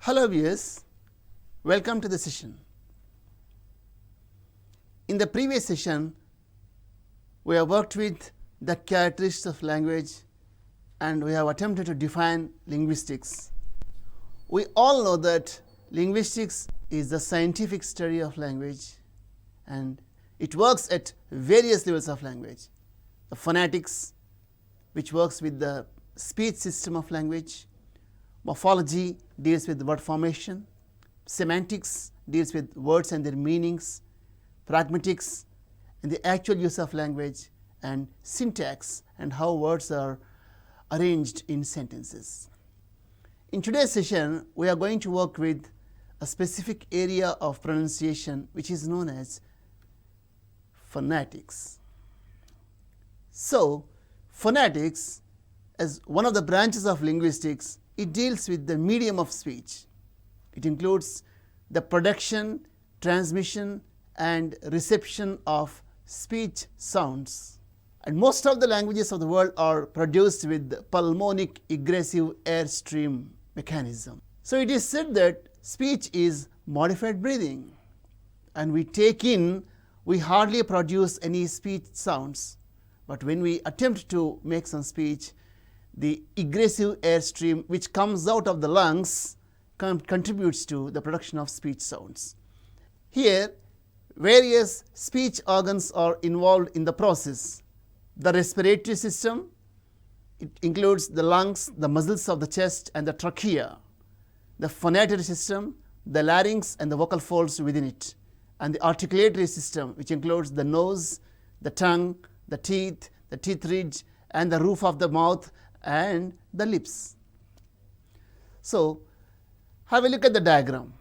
Hello viewers, welcome to the session. In the previous session, we have worked with the characteristics of language and we have attempted to define linguistics. We all know that linguistics is the scientific study of language and it works at various levels of language. The phonetics, which works with the speech system of language. Morphology deals with word formation. Semantics deals with words and their meanings. Pragmatics and the actual use of language, and syntax and how words are arranged in sentences. In today's session, we are going to work with a specific area of pronunciation which is known as phonetics. So, phonetics, as one of the branches of linguistics, it deals with the medium of speech. It includes the production, transmission and reception of speech sounds. And most of the languages of the world are produced with pulmonic egressive airstream mechanism. So it is said that speech is modified breathing, and we hardly produce any speech sounds, but when we attempt to make some speech, the egressive airstream which comes out of the lungs contributes to the production of speech sounds. Here, various speech organs are involved in the process. The respiratory system, it includes the lungs, the muscles of the chest and the trachea. The phonatory system, the larynx and the vocal folds within it. And the articulatory system, which includes the nose, the tongue, the teeth, the teeth ridge and the roof of the mouth and the lips. So, have a look at the diagram.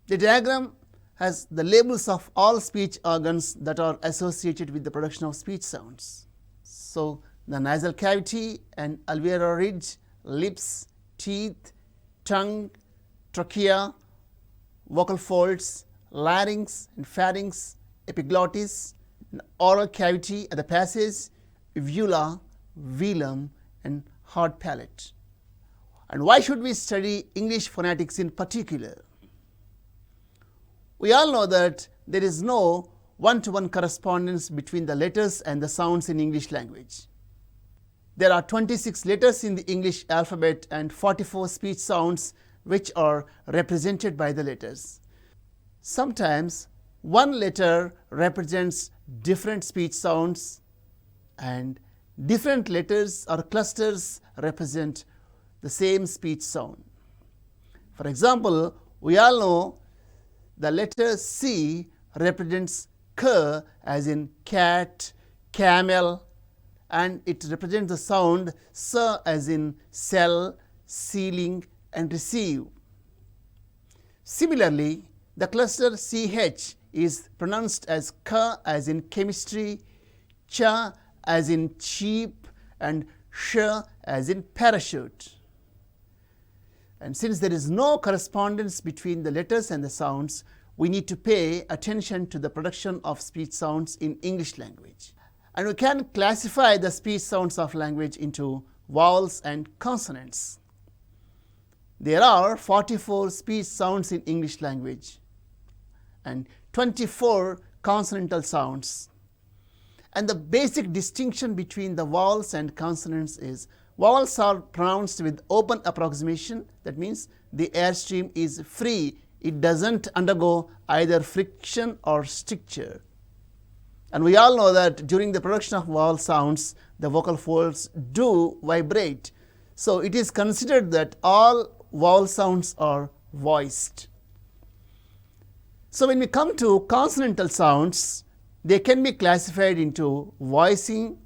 The diagram has the labels of all speech organs that are associated with the production of speech sounds. So, the nasal cavity and alveolar ridge, lips, teeth, tongue, trachea, vocal folds, larynx and pharynx, epiglottis, and oral cavity at the passage, uvula, velum and hard palate. And why should we study English phonetics in particular? We all know that there is no one-to-one correspondence between the letters and the sounds in English language. There are 26 letters in the English alphabet and 44 speech sounds which are represented by the letters. Sometimes one letter represents different speech sounds and different letters or clusters represent the same speech sound. For example, we all know the letter C represents K as in cat, camel, and it represents the sound S as in sell, ceiling and receive. Similarly, the cluster CH is pronounced as K as in chemistry, Ch as in cheap and Sh as in parachute. And since there is no correspondence between the letters and the sounds, we need to pay attention to the production of speech sounds in English language. And we can classify the speech sounds of language into vowels and consonants. There are 44 speech sounds in English language and 24 consonantal sounds. And the basic distinction between the vowels and consonants is vowels are pronounced with open approximation. That means the airstream is free. It doesn't undergo either friction or stricture. And we all know that during the production of vowel sounds, the vocal folds do vibrate. So it is considered that all vowel sounds are voiced. So when we come to consonantal sounds, they can be classified into voicing,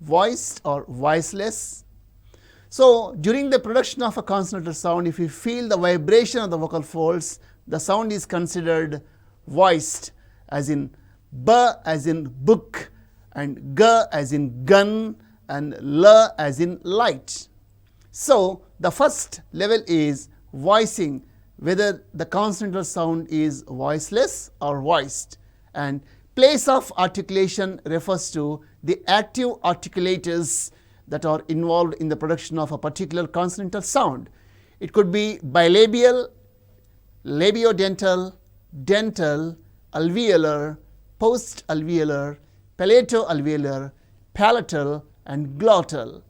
voiced or voiceless. So during the production of a consonantal sound, if you feel the vibration of the vocal folds, the sound is considered voiced, as in B as in book and G as in gun and L as in light. So the first level is voicing, whether the consonantal sound is voiceless or voiced, and place of articulation refers to the active articulators that are involved in the production of a particular consonantal sound. It could be bilabial, labiodental, dental, alveolar, post-alveolar, palato-alveolar, palatal, and glottal.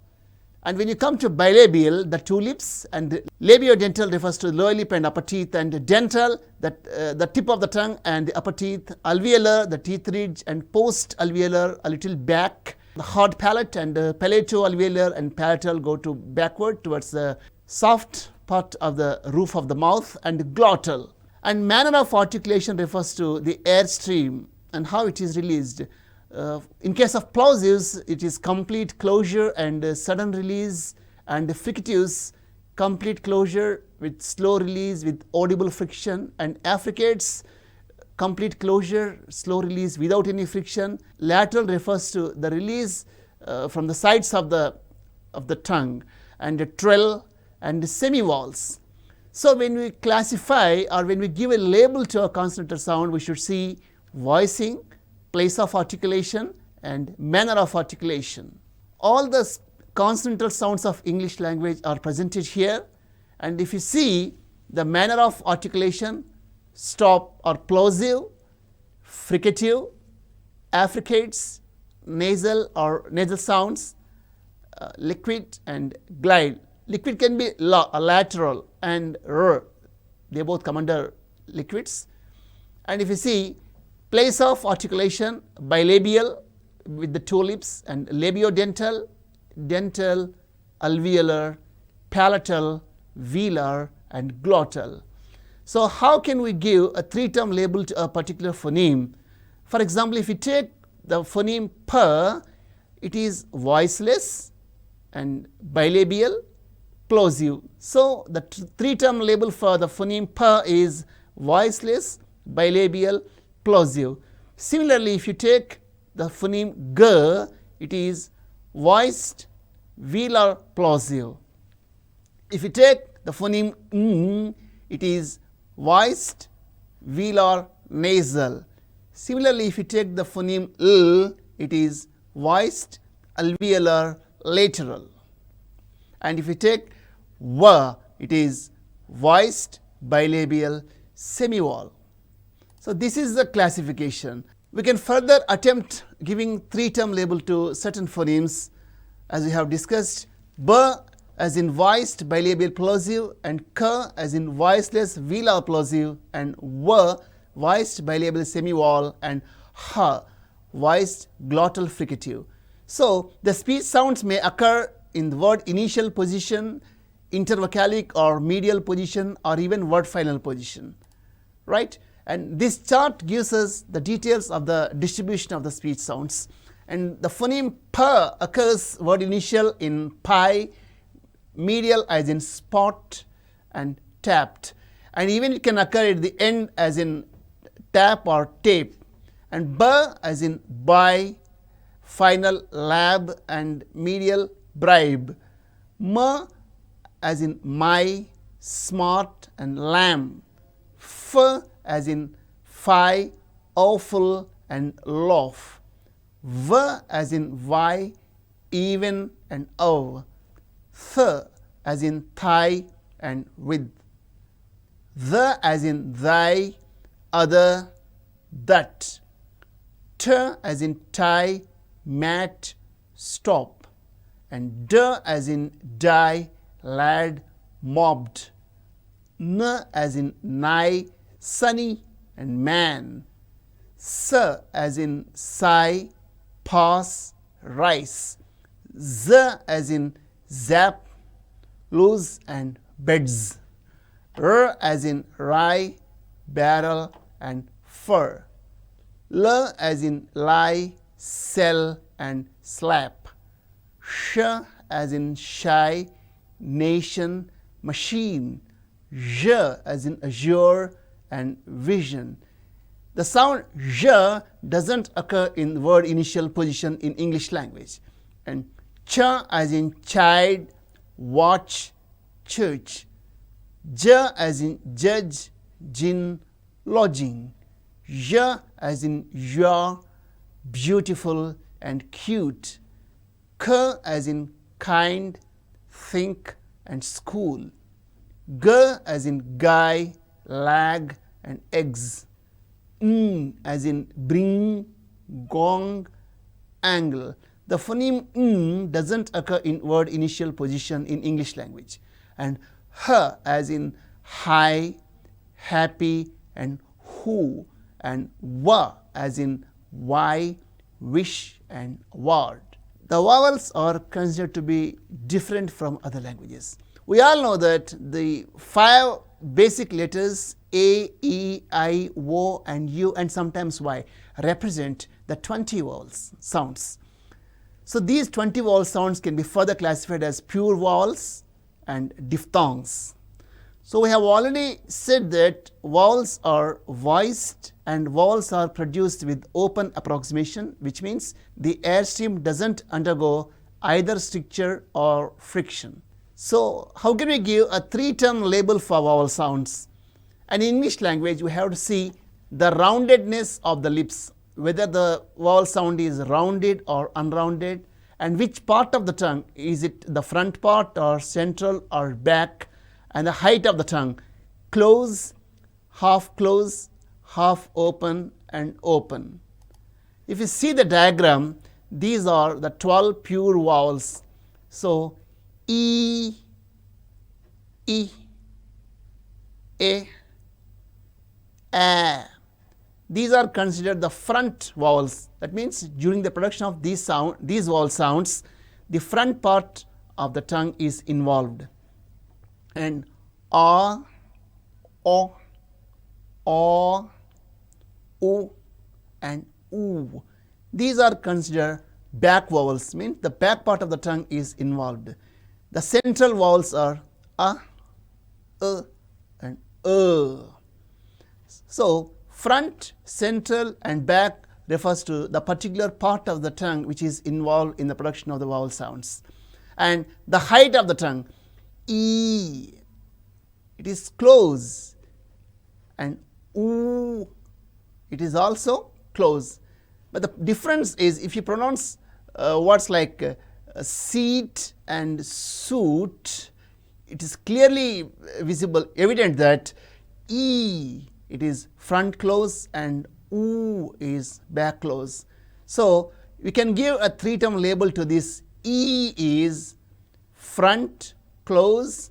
And when you come to bilabial, the two lips, and labiodental refers to lower lip and upper teeth, and dental, the tip of the tongue and the upper teeth, alveolar, the teeth ridge, and post-alveolar, a little back. The hard palate and palato-alveolar and palatal go to backward towards the soft part of the roof of the mouth, and glottal. And manner of articulation refers to the air stream and how it is released. In case of plosives, it is complete closure and sudden release, and fricatives, complete closure with slow release with audible friction, and affricates, complete closure, slow release without any friction. Lateral refers to the release from the sides of the tongue, and trill and semivols. So when we classify or when we give a label to a consonantal sound, we should see voicing, place of articulation, and manner of articulation. All the consonantal sounds of English language are presented here, and if you see the manner of articulation, stop or plosive, fricative, affricates, nasal or nasal sounds, liquid and glide. Liquid can be lateral and they both come under liquids. And if you see place of articulation, bilabial with the two lips, and labiodental, dental, alveolar, palatal, velar, and glottal. So how can we give a three-term label to a particular phoneme? For example, if you take the phoneme p, it is voiceless and bilabial, plosive. So the three-term label for the phoneme p is voiceless, bilabial, plosive. Similarly, if you take the phoneme g, it is voiced, velar, plosive. If you take the phoneme n, it is voiced, velar, nasal. Similarly, if you take the phoneme l, it is voiced, alveolar, lateral. And if you take v, it is voiced, bilabial, semivol. So this is the classification. We can further attempt giving three-term label to certain phonemes, as we have discussed. B as in voiced, bilabial, plosive, and k as in voiceless, velar, plosive, and v voiced, bilabial, semivol, and h voiced, glottal, fricative. So the speech sounds may occur in the word initial position, intervocalic or medial position, or even word final position, right? And this chart gives us the details of the distribution of the speech sounds. And the phoneme p occurs word initial in pi, medial as in spot and tapped, and even it can occur at the end as in tap or tape, and b as in by, final, lab, and medial, bribe. M as in my, smart, and lamb. F as in fi, awful, and loaf. V as in vi, even, and ov. Th as in thigh and with. The as in thy, other, that. T as in tie, mat, stop. And d as in die, lad, mobbed. N as in nigh, sunny, and man. S as in sigh, pass, rice. Z as in zap, lose, and beds. R as in rye, barrel, and fur. L as in lie, sell, and slap. Sh as in shy, nation, machine. J as in azure and vision. The sound j doesn't occur in word initial position in English language. And ch as in child, watch, church. J as in judge, gin, lodging. J as in ja, beautiful and cute. K as in kind, think, and school. G as in guy, lag and eggs. Ng as in bring, gong, angle. The phoneme ng doesn't occur in word initial position in English language. And h as in high, happy and who, and w as in why, wish and word. The vowels are considered to be different from other languages. We all know that the 5 basic letters A, E, I, O and U and sometimes Y represent the 20 vowels sounds. So these 20 vowel sounds can be further classified as pure vowels and diphthongs. So we have already said that vowels are voiced and vowels are produced with open approximation, which means the airstream doesn't undergo either stricture or friction. So how can we give a 3-term label for vowel sounds? And in English language we have to see the roundedness of the lips, whether the vowel sound is rounded or unrounded, and which part of the tongue, is it the front part or central or back, and the height of the tongue, close, half open and open. If you see the diagram, these are the 12 pure vowels. So E, E, A, A. These are considered the front vowels. That means during the production of these vowel sounds, the front part of the tongue is involved. And A, O, U and U. These are considered back vowels, means the back part of the tongue is involved. The central vowels are A, and So front, central and back refers to the particular part of the tongue which is involved in the production of the vowel sounds. And the height of the tongue, E, it is close, and U, it is also close. But the difference is, if you pronounce words like seat and suit, it is clearly visible, evident that E, it is front close and U is back close. So we can give a 3-term label to this. E is front close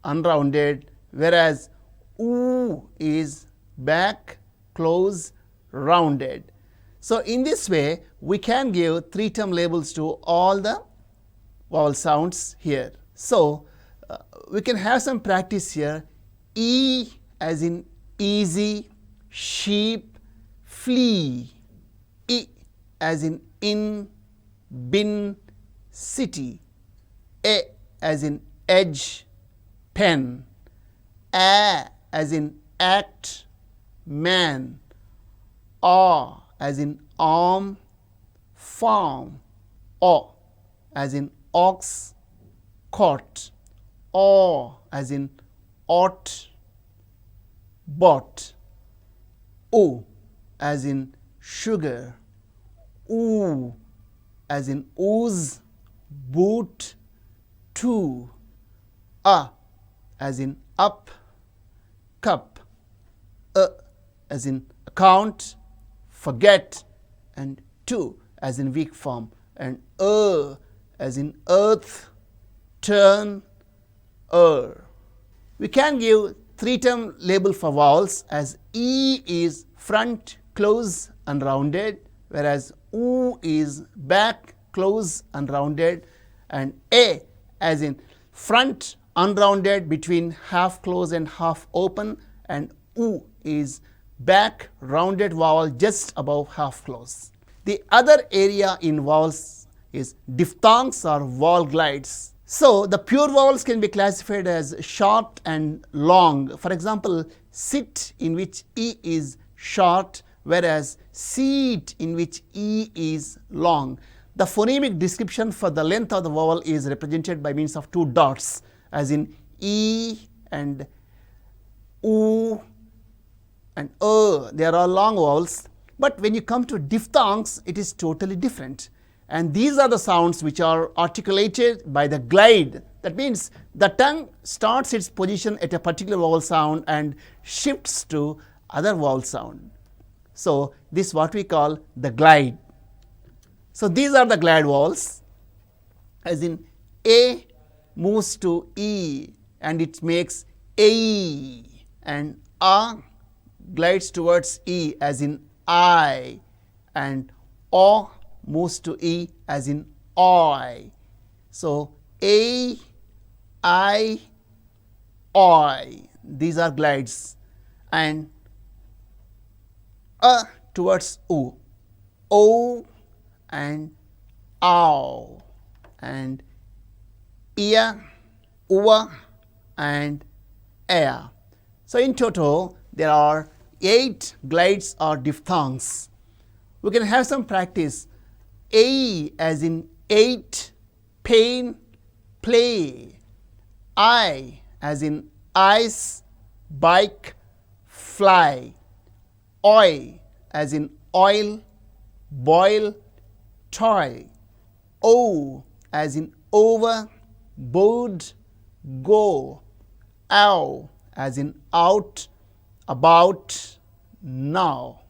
unrounded, whereas U is back close rounded. So in this way we can give 3-term labels to all the vowel sounds here. So we can have some practice here. E as in easy, sheep, flea. I as in bin, city. A as in edge, pen. A as in act, man. A as in arm, farm. O as in ox, caught. O as in ought, bought. O as in sugar. U as in ooze, boot, two. A as in up, cup. As in account, forget, and two as in weak form, and as in earth, turn, We can give 3-term label for vowels, as E is front close unrounded, whereas U is back close unrounded, and A as in front unrounded between half close and half open, and U is back rounded vowel just above half close. The other area in vowels is diphthongs or vowel glides. So the pure vowels can be classified as short and long. For example, sit, in which E is short, whereas seat, in which E is long. The phonemic description for the length of the vowel is represented by means of 2 dots, as in E and U and They are all long vowels. But when you come to diphthongs, it is totally different. and these are the sounds which are articulated by the glide. That means the tongue starts its position at a particular vowel sound and shifts to other vowel sound. So this is what we call the glide. So these are the glide vowels, as in A moves to E and it makes A, and A glides towards E as in I, and O moves to E as in I. So A, I, I, these are glides, and A towards U, O and Ow, and Ia, Uva and Ea. So in total there are 8 glides or diphthongs. We can have some practice. A as in 8, pain, play. I as in ice, bike, fly. Oi as in oil, boil, toy. O as in over, board, go. Ow as in out, about, now.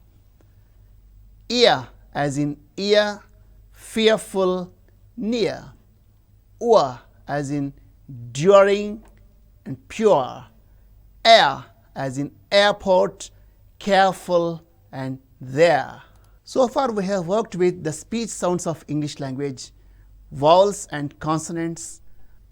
Ear as in ear, fearful, near. Ua as in during and pure. Air as in airport, careful and there. So far we have worked with the speech sounds of English language, vowels and consonants.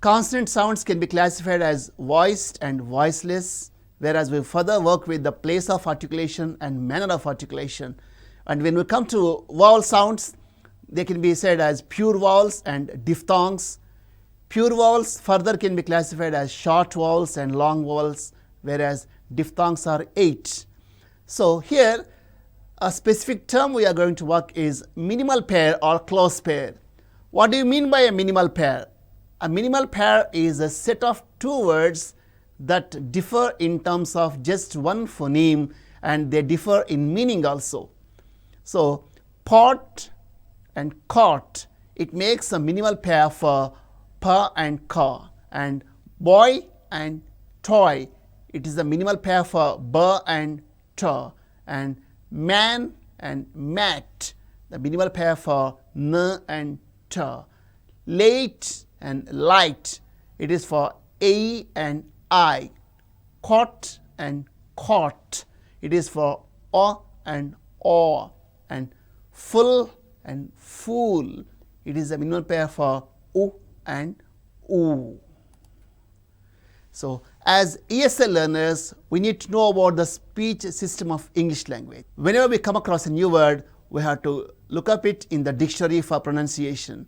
Consonant sounds can be classified as voiced and voiceless, whereas we further work with the place of articulation and manner of articulation. And when we come to vowel sounds, they can be said as pure vowels and diphthongs. Pure vowels further can be classified as short vowels and long vowels, whereas diphthongs are 8. So here a specific term we are going to work is minimal pair or close pair. What do you mean by a minimal pair? A minimal pair is a set of 2 words that differ in terms of just one phoneme, and they differ in meaning also. So pot and cot, it makes a minimal pair for pa and ka, and boy and toy, it is a minimal pair for ba and ta, and man and mat, the minimal pair for n and ta. Late and light, it is for a and I. Cot and caught, it is for o and o. And full and fool, it is a minimal pair for u and u. So as ESL learners, we need to know about the speech system of English language. Whenever we come across a new word, we have to look up it in the dictionary for pronunciation.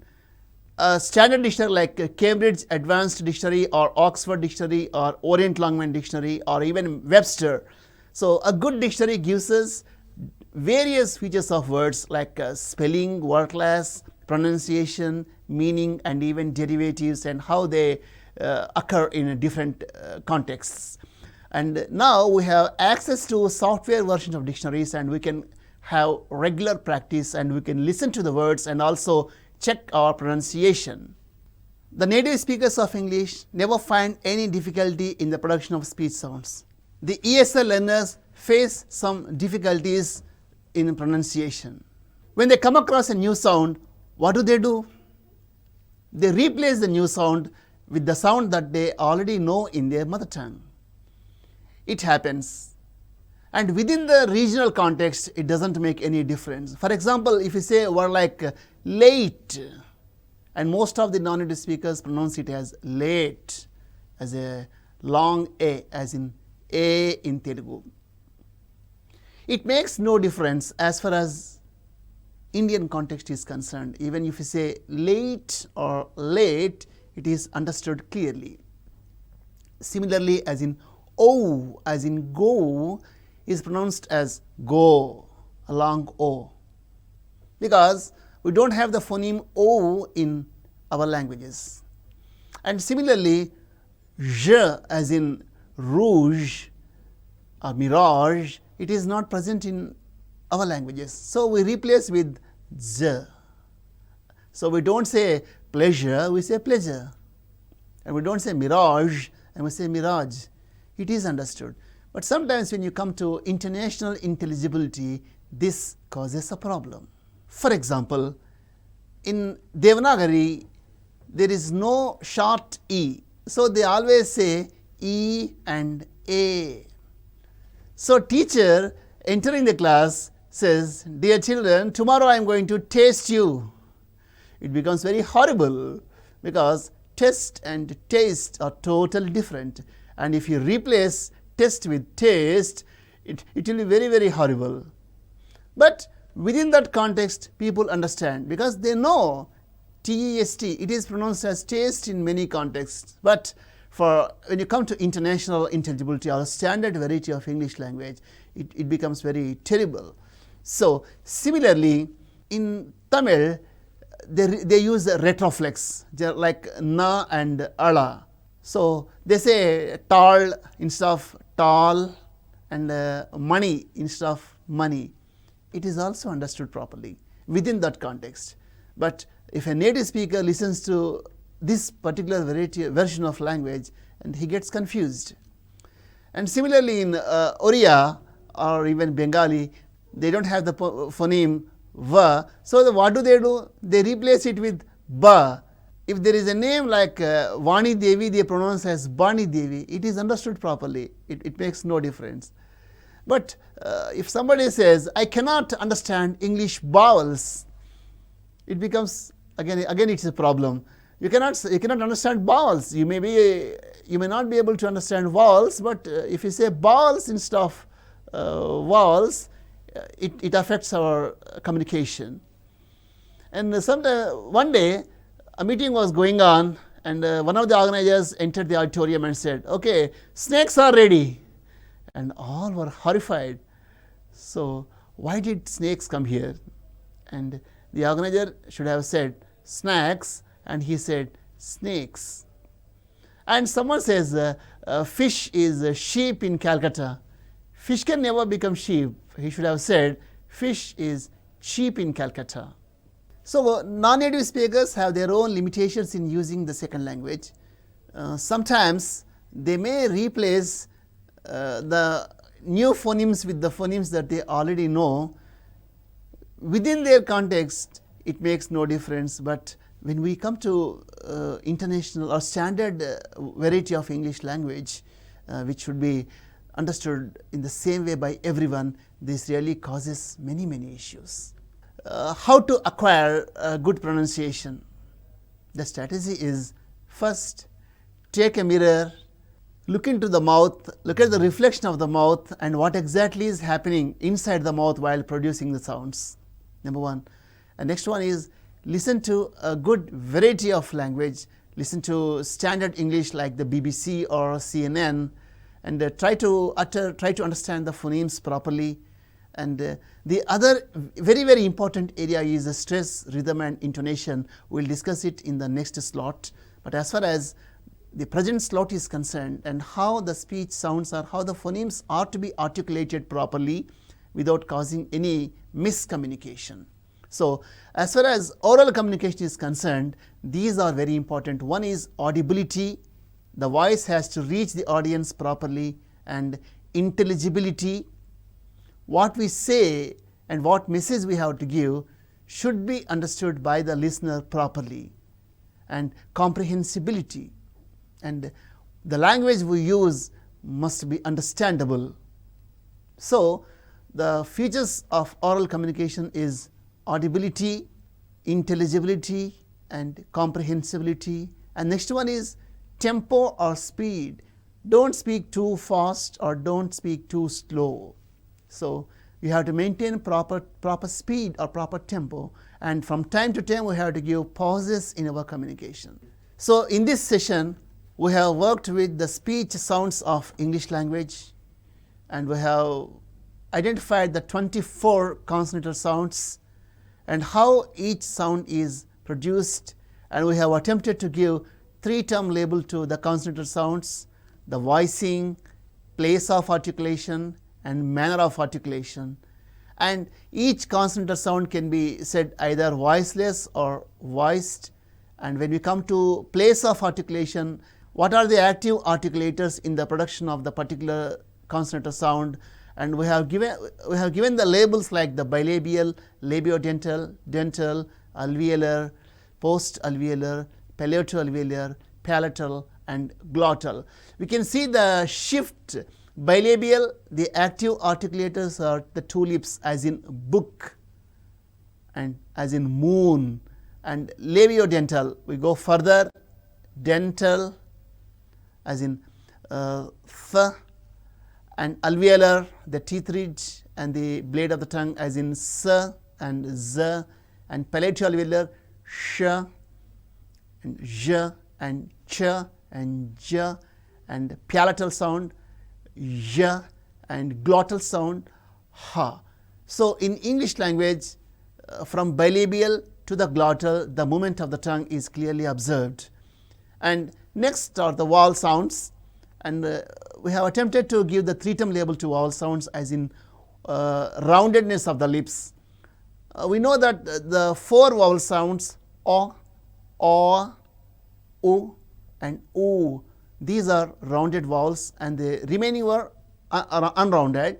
A standard dictionary like Cambridge Advanced Dictionary or Oxford Dictionary or Orient Longman Dictionary or even Webster. So a good dictionary gives us various features of words like spelling, word class, pronunciation, meaning and even derivatives and how they occur in different contexts. And now we have access to software versions of dictionaries, and we can have regular practice and we can listen to the words and also check our pronunciation. The native speakers of English never find any difficulty in the production of speech sounds. The ESL learners face some difficulties in pronunciation. When they come across a new sound, what do? They replace the new sound with the sound that they already know in their mother tongue. It happens. And within the regional context, it doesn't make any difference. For example, if you say a word like late, and most of the non-native speakers pronounce it as late, as a long A, as in A in Telugu. It makes no difference as far as Indian context is concerned. Even if you say late or late, it is understood clearly. Similarly, as in O, as in go, is pronounced as go, a long O, because we don't have the phoneme O in our languages. And similarly, j, as in rouge or mirage, it is not present in our languages. So we replace with z. So we don't say pleasure, we say pleasure. And we don't say mirage, and we say mirage. It is understood. But sometimes when you come to international intelligibility, this causes a problem. For example, in Devanagari, there is no short E. So they always say E and A. So teacher entering the class says, dear children, tomorrow I am going to taste you. It becomes very horrible because test and taste are totally different. And if you replace test with taste, it will be very, very horrible. But within that context, people understand because they know TEST, it is pronounced as taste in many contexts. But for when you come to international intelligibility or standard variety of English language, it becomes very terrible. So similarly, in Tamil, they use the retroflex, like na and ala. So they say tall instead of tall and money instead of money. It is also understood properly within that context. But if a native speaker listens to this particular version of language, and he gets confused. And similarly in Oriya or even Bengali, they don't have the phoneme v. So what do? They replace it with ba. If there is a name like Vani Devi, they pronounce as Bani Devi. It is understood properly. It makes no difference. But if somebody says, I cannot understand English vowels, it becomes again it's a problem. You cannot understand vowels. You may not be able to understand vowels, but if you say vowels instead of vowels, it affects our communication. And one day, a meeting was going on, and one of the organizers entered the auditorium and said, okay, snakes are ready. And all were horrified. So why did snakes come here? And the organizer should have said snacks, and he said snakes. And someone says fish is sheep in Calcutta. Fish can never become sheep. He should have said fish is cheap in Calcutta. So non-native speakers have their own limitations in using the second language. Sometimes they may replace the new phonemes with the phonemes that they already know. Within their context, it makes no difference. But when we come to international or standard variety of English language, which should be understood in the same way by everyone, this really causes many, many issues. How to acquire good pronunciation? The strategy is, first, take a mirror, look into the mouth, look at the reflection of the mouth and what exactly is happening inside the mouth while producing the sounds, number one. And next one is, listen to a good variety of language, listen to standard English like the BBC or CNN, and try to understand the phonemes properly. And the other very, very important area is the stress, rhythm and intonation. We will discuss it in the next slot. But as far as the present slot is concerned, and how the speech sounds or how the phonemes are to be articulated properly without causing any miscommunication. So as far as oral communication is concerned, these are very important. One is audibility. The voice has to reach the audience properly, and intelligibility. What we say and what message we have to give should be understood by the listener properly, and comprehensibility, and the language we use must be understandable. So the features of oral communication is audibility, intelligibility and comprehensibility. And next one is tempo or speed. Don't speak too fast or don't speak too slow. So you have to maintain proper speed or proper tempo, and from time to time we have to give pauses in our communication. So in this session we have worked with the speech sounds of English language, and we have identified the 24 consonantal sounds and how each sound is produced, and we have attempted to give 3-term label to the consonantal sounds: the voicing, place of articulation and manner of articulation. and each consonant or sound can be said either voiceless or voiced. And when we come to place of articulation, what are the active articulators in the production of the particular consonant or sound? And we have given the labels like the bilabial, labiodental, dental, alveolar, post-alveolar, palato-alveolar, palatal, and glottal. We can see the shift. Bilabial, the active articulators are the two lips, as in book and as in moon. And labiodental, we go further, dental, as in th, and alveolar, the teeth ridge and the blade of the tongue, as in s and z, and palato-alveolar, sh and j and ch and j, and palatal sound, j, and glottal sound, ha. So in English language, from bilabial to the glottal, the movement of the tongue is clearly observed. And next are the vowel sounds, and we have attempted to give the three-term label to vowel sounds, as in roundedness of the lips. We know that the four vowel sounds o, u, and oo, these are rounded vowels, and the remaining were unrounded.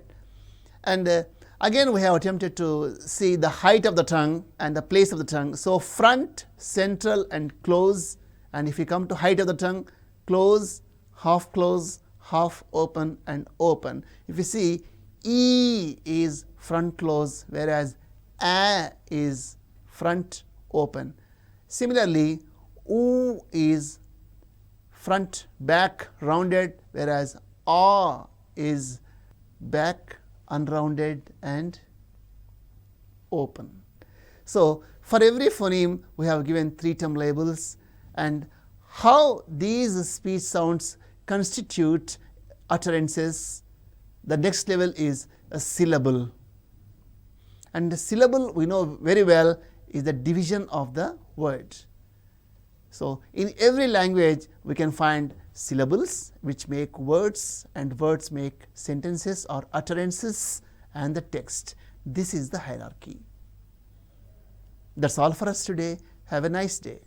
And again we have attempted to see the height of the tongue and the place of the tongue. So front, central, and close. And if you come to height of the tongue, close, half open, and open. If you see, e is front close, whereas a is front open. Similarly, u is front back rounded, whereas a is back unrounded and open. So for every phoneme we have given three-term labels, and how these speech sounds constitute utterances. The next level is a syllable, and the syllable we know very well is the division of the word. So in every language we can find syllables which make words, and words make sentences or utterances, and the text. This is the hierarchy. That's all for us today. Have a nice day.